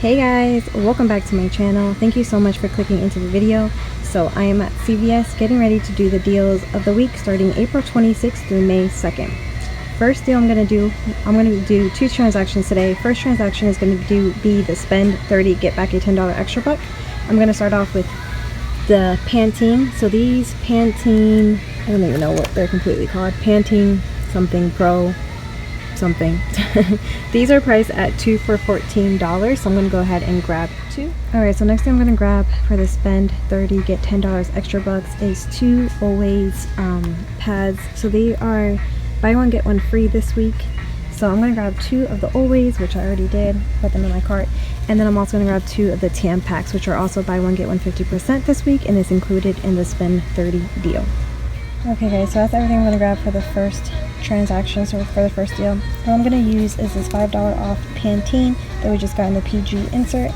Hey guys, welcome back to my channel. Thank you so much for clicking into the video. So I am at CVS getting ready to do the deals of the week starting April 26th through May 2nd. First deal I'm going to do two transactions today. First transaction is going to be the spend 30 get back a $10 extra buck. I'm going to start off with the Pantene. So these Pantene, I don't even know what they're completely called. Pantene something Pro something. These are priced at 2 for $14, so I'm going to go ahead and grab two. Alright, so next thing I'm going to grab for the spend 30 get $10 extra bucks is two Always pads. So they are buy one get one free this week. So I'm going to grab two of the Always, which I already did, put them in my cart, and then I'm also going to grab two of the Tampax, which are also buy one get one 50% this week, and is included in the spend 30 deal. Okay guys, so that's everything I'm going to grab for the first transaction. So for the first deal, what I'm going to use is this $5 off Pantene that we just got in the PG insert.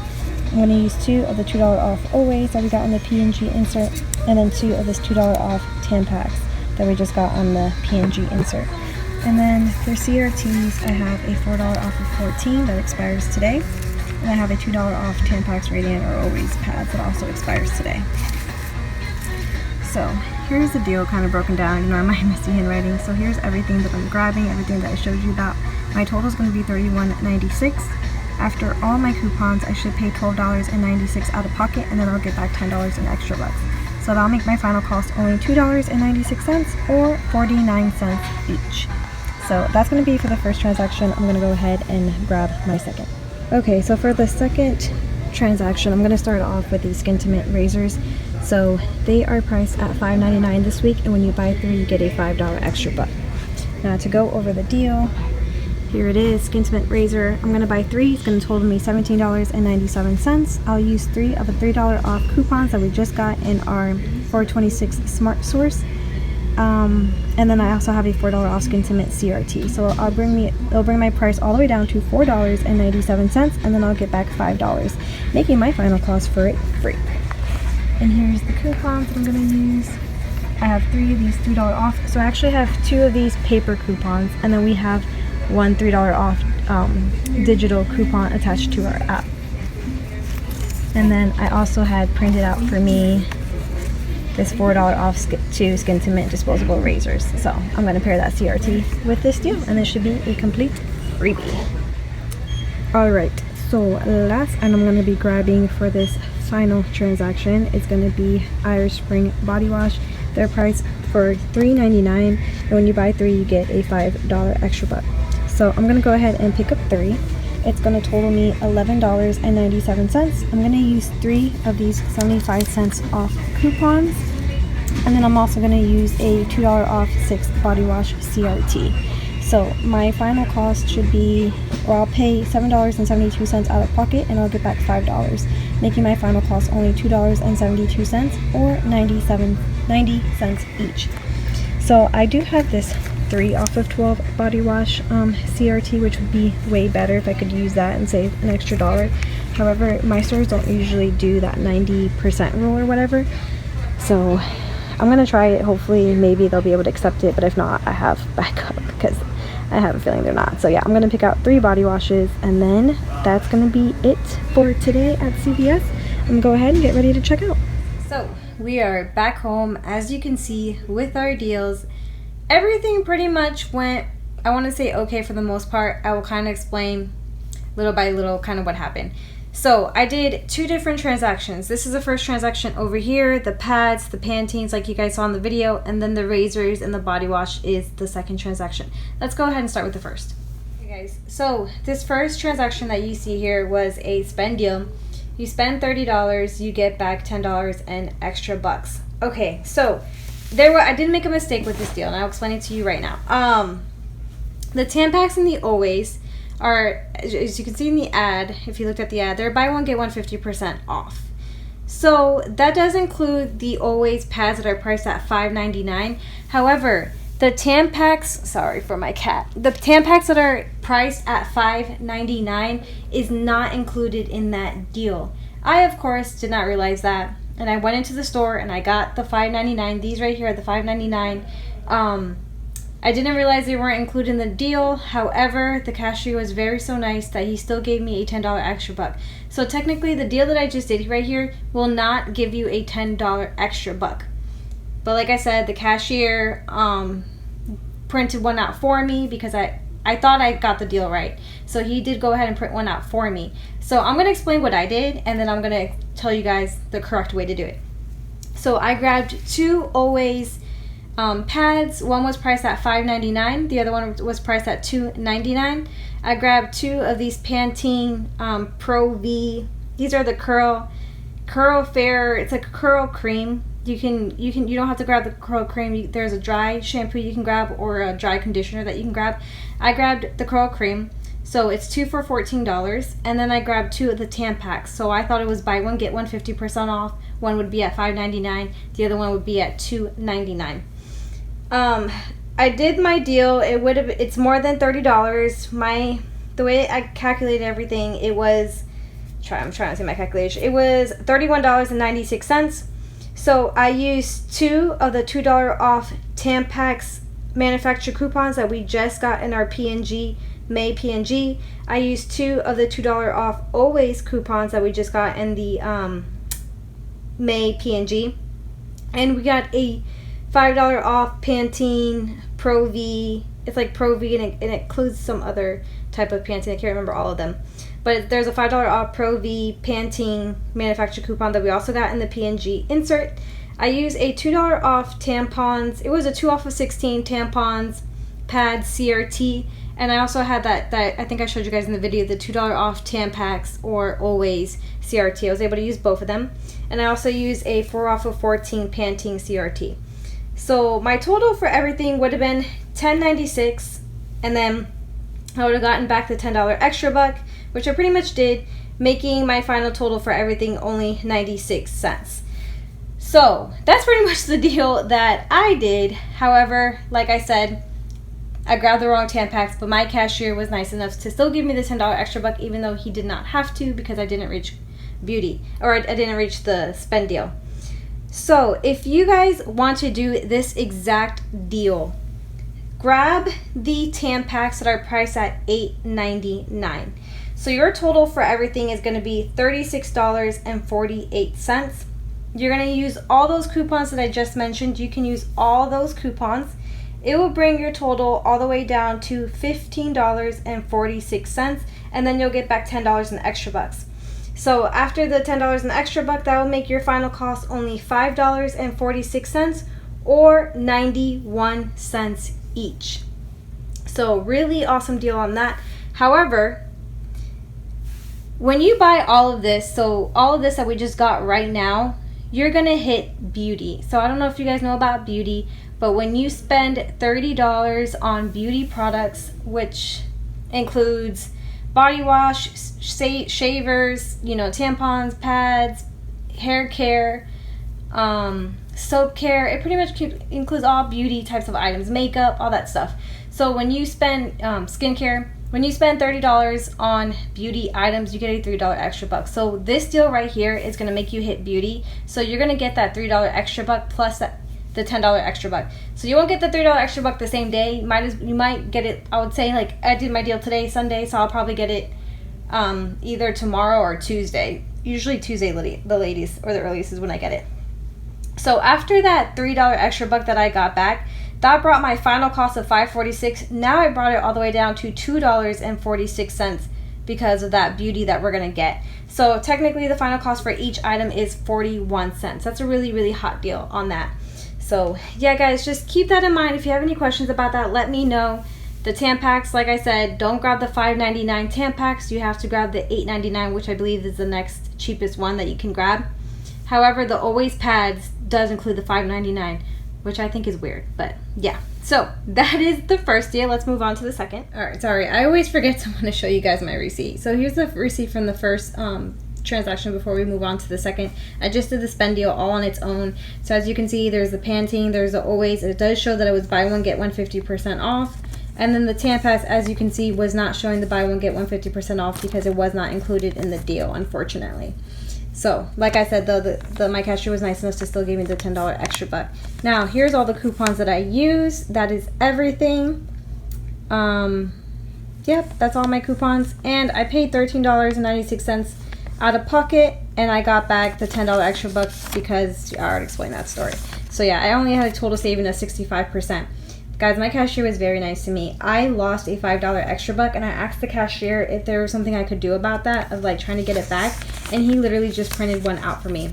I'm going to use two of the $2 off Always that we got in the PNG insert, and then two of this $2 off Tampax that we just got on the PNG insert. And then for CRTs, I have a $4 off of 14 that expires today, and I have a $2 off Tampax Radiant or Always pads that also expires today. So here's the deal kind of broken down. Ignore my messy handwriting. So here's everything that I'm grabbing, everything that I showed you about. My total is going to be $31.96. After all my coupons, I should pay $12.96 out of pocket, and then I'll get back $10 in extra bucks. So that'll make my final cost only $2.96 or 49 cents each. So that's going to be for the first transaction. I'm going to go ahead and grab my second. Okay, so for the second transaction, I'm going to start off with these Skintimate razors. So they are priced at $5.99 this week, and when you buy three, you get a $5 extra buck. Now to go over the deal, here it is, Skintimate razor. I'm going to buy three. It's going to total me $17.97. I'll use three of the $3 off coupons that we just got in our 426 Smart Source. And then I also have a $4 off Skintimate CRT. So it'll bring my price all the way down to $4.97, and then I'll get back $5, making my final cost for it free. And here's the coupons that I'm going to use. I have three of these $3 off. So I actually have two of these paper coupons, and then we have one $3 off digital coupon attached to our app. And then I also had printed out for me this $4 off two Skintimate disposable razors. So I'm going to pair that CRT with this deal, and this should be a complete freebie. Alright, so last item I'm going to be grabbing for this final transaction is going to be Irish Spring body wash. They're priced for $3.99, and when you buy three, you get a $5 extra buck. So I'm going to go ahead and pick up three. It's going to total me $11.97. I'm going to use three of these 75 cents off coupons, and then I'm also going to use a $2 off 6 body wash CRT. So my final cost should be, or I'll pay $7.72 out of pocket, and I'll get back $5, making my final cost only $2.72 or 90 cents each. So I do have this 3 off of 12 body wash CRT, which would be way better if I could use that and save an extra $1. However, my stores don't usually do that 90% rule or whatever. So I'm going to try it. Hopefully, maybe they'll be able to accept it, but if not, I have backup because I have a feeling they're not. So yeah, I'm going to pick out 3 body washes, and then that's going to be it for today at CVS. I'm going to go ahead and get ready to check out. So we are back home. As you can see with our deals, everything pretty much went, I want to say okay for the most part. I will kind of explain little by little kind of what happened. So I did 2 different transactions. This is the first transaction over here. The pads, the Pantenes like you guys saw in the video, and then the razors and the body wash is the second transaction. Let's go ahead and start with the first. Okay guys, so this first transaction that you see here was a spend deal. You spend $30, you get back $10 and extra bucks. Okay, so I did make a mistake with this deal, and I'll explain it to you right now. The Tampax and the Always are, as you can see in the ad, if you looked at the ad, they're buy one get one 50% off. So that does include the Always pads that are priced at $5.99. However, the Tampax, sorry for my cat, the Tampax that are priced at $5.99 is not included in that deal. I, of course, did not realize that, and I went into the store and I got the $5.99. These right here are the $5.99 I didn't realize they weren't included in the deal. However, the cashier was so nice that he still gave me a $10 extra buck. So technically, the deal that I just did right here will not give you a $10 extra buck. But like I said, the cashier printed one out for me because I thought I got the deal right. So he did go ahead and print one out for me. So I'm going to explain what I did, and then I'm going to tell you guys the correct way to do it. So I grabbed 2 Always pads. One was priced at $5.99. The other one was priced at $2.99. I grabbed 2 of these Pantene Pro V. These are the curl fair. It's like a curl cream. You don't have to grab the curl cream. There's a dry shampoo you can grab or a dry conditioner that you can grab. I grabbed the curl cream. So it's 2 for $14, and then I grabbed 2 of the Tampax. So I thought it was buy one get one 50% off. One would be at $5.99. The other one would be at $2.99. I did my deal. It's more than $30. The way I calculated everything, it was I'm trying to see my calculation. It was $31.96. So I used 2 of the $2 off Tampax manufacturer coupons that we just got in our P&G May P&G. I used 2 of the $2 off Always coupons that we just got in the May P&G, and we got a $5 off Pantene Pro V. It's like Pro V, and it includes some other type of Pantene. I can't remember all of them, but there's a $5 off Pro V Pantene manufacturer coupon that we also got in the P&G insert. I used a $2 off tampons. It was a 2 off of 16 tampons, pads, CRT, and I also had that I think I showed you guys in the video, the $2 off Tampax or Always CRT. I was able to use both of them, and I also used a 4 off of 14 Pantene CRT. So my total for everything would have been $10.96, and then I would have gotten back the $10 extra buck, which I pretty much did, making my final total for everything only 96 cents. So that's pretty much the deal that I did. However, like I said, I grabbed the wrong Tampax, but my cashier was nice enough to still give me the $10 extra buck, even though he did not have to, because I didn't reach beauty, or I didn't reach the spend deal. So if you guys want to do this exact deal, grab the Tampax that are priced at $8.99. So your total for everything is going to be $36.48. You're going to use all those coupons that I just mentioned. You can use all those coupons. It will bring your total all the way down to $15.46, and then you'll get back $10 in extra bucks. So after the $10 in extra buck, that will make your final cost only $5.46 or 91 cents each. So really awesome deal on that. However, when you buy all of this, so all of this that we just got right now, you're gonna hit beauty. So I don't know if you guys know about beauty, but when you spend $30 on beauty products, which includes body wash, shavers, tampons, pads, hair care, soap care, it pretty much includes all beauty types of items, makeup, all that stuff. So when you spend skincare, when you spend $30 on beauty items, you get a $3 extra buck. So this deal right here is going to make you hit beauty. So you're going to get that $3 extra buck plus the $10 extra buck. So you won't get the $3 extra buck the same day. You might get it, I would say, like I did my deal today, Sunday, so I'll probably get it either tomorrow or Tuesday. Usually Tuesday, the ladies, or the earliest is when I get it. So after that $3 extra buck that I got back, that brought my final cost of $5.46. Now I brought it all the way down to $2.46 because of that beauty that we're going to get. So technically the final cost for each item is 41 cents. That's a really, really hot deal on that. So yeah, guys, just keep that in mind. If you have any questions about that, let me know. The Tampax, like I said, don't grab the $5.99 Tampax. You have to grab the $8.99, which I believe is the next cheapest one that you can grab. However, the Always pads does include the $5.99, which I think is weird, but yeah. So that is the first deal. Let's move on to the second. All right, sorry, I always forget to want to show you guys my receipt. So here's the receipt from the first transaction before we move on to the second. I just did the spend deal all on its own. So as you can see, there's the Pantene, there's the Always. It does show that it was buy one get one 50% off. And then the Tampax, as you can see, was not showing the buy one get one 50% off because it was not included in the deal, unfortunately. So, like I said, my cashier was nice enough to still give me the $10 extra buck. Now, here's all the coupons that I use. That is everything. Yep, that's all my coupons. And I paid $13.96 out of pocket, and I got back the $10 extra buck because I already explained that story. So yeah, I only had a total saving of 65%. Guys, my cashier was very nice to me. I lost a $5 extra buck, and I asked the cashier if there was something I could do about that, of like trying to get it back, and he literally just printed one out for me.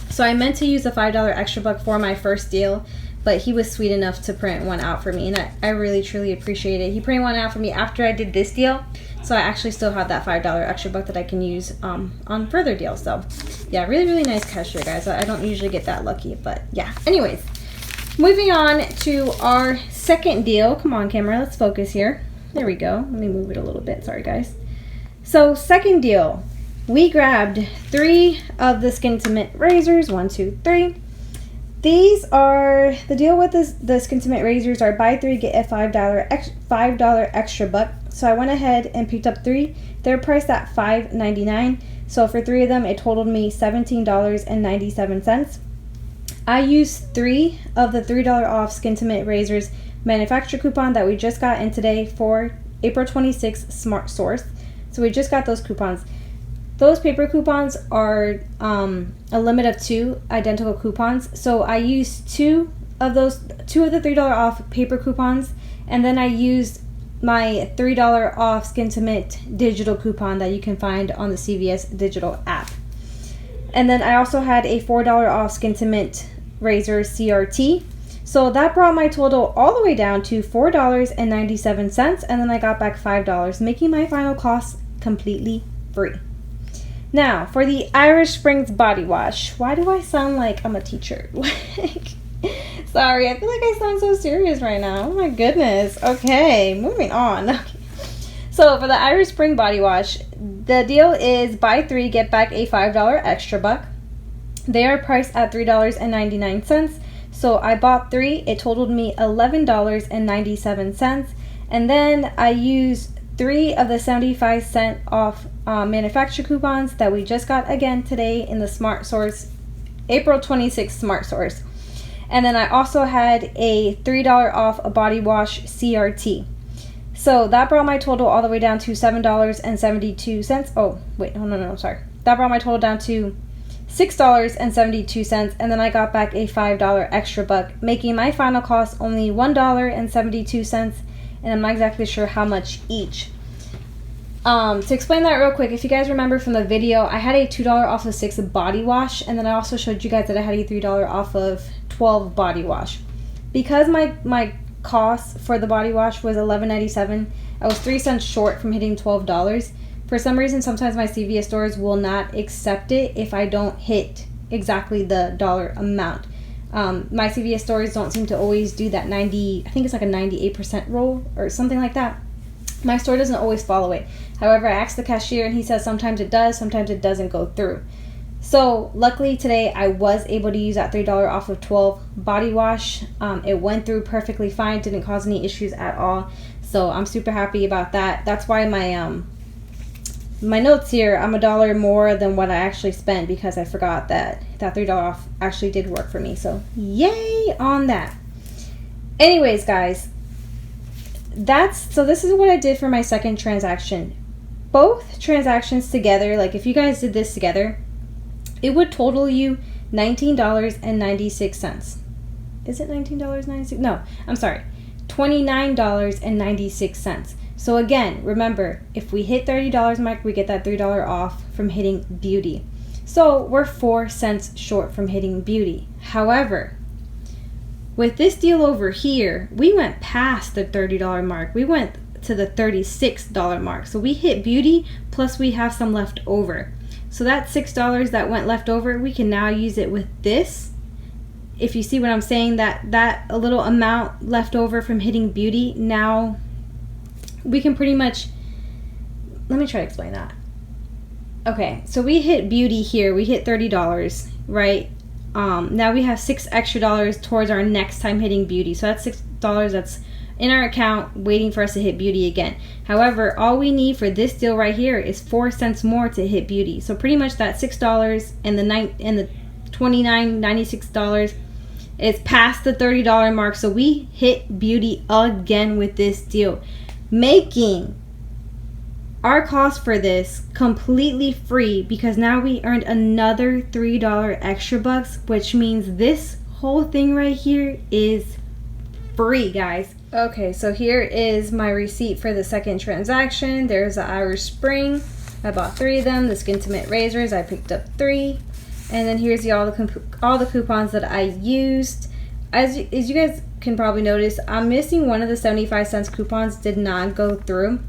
So I meant to use the $5 extra buck for my first deal, but he was sweet enough to print one out for me, and I really truly appreciate it. He printed one out for me after I did this deal, so I actually still have that $5 extra buck that I can use on further deals. So yeah, really, really nice cashier, guys. I don't usually get that lucky, but yeah. Anyways, moving on to our second deal. Come on, camera, let's focus here. There we go. Let me move it a little bit. Sorry, guys. So second deal, we grabbed 3 of the Skin Tint razors. 1, 2, 3. These are the deal with the Skin Tint razors are buy 3 get a $5 extra buck. So I went ahead and picked up 3. They're priced at $5.99. So for 3 of them, it totaled me $17.97. I used 3 of the $3 off Skin Tint razors manufacturer coupon that we just got in today for April 26th Smart Source. So we just got those coupons. Those paper coupons are a limit of 2 identical coupons. So I used 2 of the $3 off paper coupons, and then I used my $3 off Skin Tint digital coupon that you can find on the CVS digital app. And then I also had a $4 off Skin Tint razor CRT. So that brought my total all the way down to $4.97, and then I got back $5, making my final cost completely free. Now, for the Irish Springs body wash. Why do I sound like I'm a teacher? Sorry, I feel like I sound so serious right now. Oh my goodness. Okay, moving on. Okay. So for the Irish Spring body wash, the deal is buy 3, get back a $5 extra buck. They are priced at $3.99. So I bought 3. It totaled me $11.97. And then I used 3 of the 75-cent off manufacturer coupons that we just got again today in the Smart Source, April 26th Smart Source. And then I also had a $3 off a body wash CRT. So that brought my total all the way down to $7.72. Oh, wait, no, sorry. That brought my total down to $6.72, and then I got back a $5 extra buck, making my final cost only $1.72, and I'm not exactly sure how much each. To explain that real quick, if you guys remember from the video, I had a $2 off of 6 body wash, and then I also showed you guys that I had a $3 off of 12 body wash. Because my cost for the body wash was $11.97, I was 3 cents short from hitting $12. For some reason, sometimes my CVS stores will not accept it if I don't hit exactly the dollar amount. My CVS stores don't seem to always do that 90, I think it's like a 98% rule or something like that. My store doesn't always follow it. However, I asked the cashier and he says sometimes it does, sometimes it doesn't go through. So luckily today I was able to use that $3 off of 12 body wash. It went through perfectly fine, didn't cause any issues at all. So I'm super happy about that. That's why my notes here, I'm $1 more than what I actually spent because I forgot that $3 off actually did work for me. So yay on that. Anyways, guys, so this is what I did for my second transaction. Both transactions together, like if you guys did this together, it would total you $19.96. Is it $19.96? No, I'm sorry, $29.96. So again, remember, if we hit $30 mark, we get that $3 off from hitting beauty. So we're 4 cents short from hitting beauty. However, with this deal over here, we went past the $30 mark. We went to the $36 mark. So we hit beauty, plus we have some left over. So that $6 that went left over, we can now use it with this. If you see what I'm saying, that a little amount left over from hitting beauty, now we can pretty much, let me try to explain that. Okay, so we hit beauty here, we hit $30, right? Now we have $6 extra towards our next time hitting beauty. So that's $6 that's in our account waiting for us to hit beauty again. However, all we need for this deal right here is 4 cents more to hit beauty. So pretty much that $6 and the $29.96 is past the $30 mark. So we hit beauty again with this deal, making our cost for this completely free, because now we earned another $3 extra bucks, which means this whole thing right here is free, guys. Okay, so here is my receipt for the second transaction. There's the Irish Spring. I bought 3 of them. The Skintimate razors, I picked up 3. And then here's all the coupons that I used. As you guys can probably notice, I'm missing one of the 75 cents coupons. Did not go through.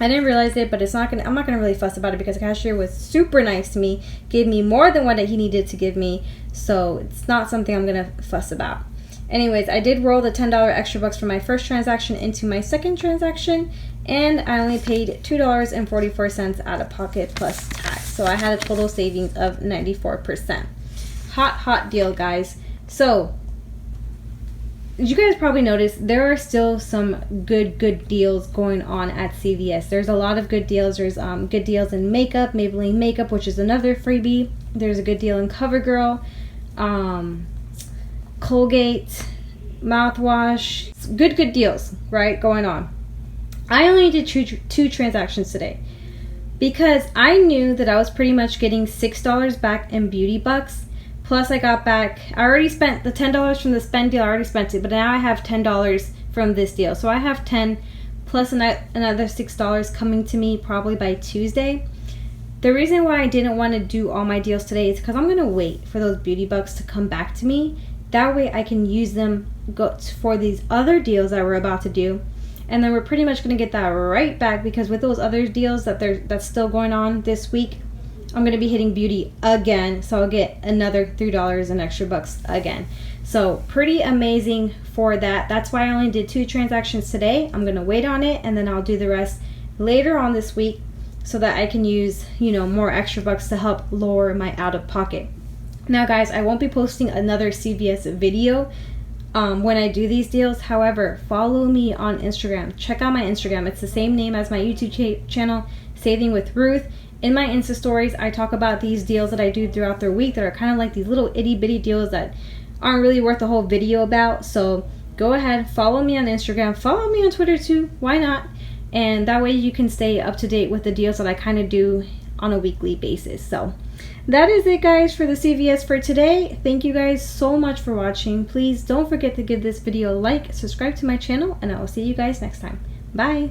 I didn't realize it, but I'm not gonna really fuss about it because the cashier was super nice to me, gave me more than what he needed to give me, so it's not something I'm gonna fuss about. Anyways, I did roll the $10 extra bucks from my first transaction into my second transaction, and I only paid $2.44 out of pocket plus tax, so I had a total savings of 94%. Hot deal, guys. So you guys probably noticed there are still some good deals going on at CVS. There's a lot of good deals. There's good deals in makeup, Maybelline makeup, which is another freebie. There's a good deal in CoverGirl, Colgate mouthwash. Good deals, right, going on. I only did two transactions today because I knew that I was pretty much getting $6 back in beauty bucks. Plus I got back, I already spent the $10 from the spend deal, I already spent it, but now I have $10 from this deal. So I have 10 plus another $6 coming to me probably by Tuesday. The reason why I didn't want to do all my deals today is because I'm going to wait for those beauty bucks to come back to me. That way I can use them for these other deals that we're about to do. And then we're pretty much going to get that right back, because with those other deals that's still going on this week, I'm going to be hitting beauty again, so I'll get another $3 in extra bucks again. So pretty amazing for that. That's why I only did 2 transactions today. I'm going to wait on it, and then I'll do the rest later on this week so that I can use, more extra bucks to help lower my out-of-pocket. Now, guys, I won't be posting another CVS video when I do these deals. However, follow me on Instagram. Check out my Instagram. It's the same name as my YouTube channel, Saving with Ruth. In my Insta stories, I talk about these deals that I do throughout the week that are kind of like these little itty bitty deals that aren't really worth the whole video about. So go ahead, follow me on Instagram, follow me on Twitter too, why not? And that way you can stay up to date with the deals that I kind of do on a weekly basis. So that is it, guys, for the CVS for today. Thank you guys so much for watching. Please don't forget to give this video a like, subscribe to my channel, and I will see you guys next time. Bye.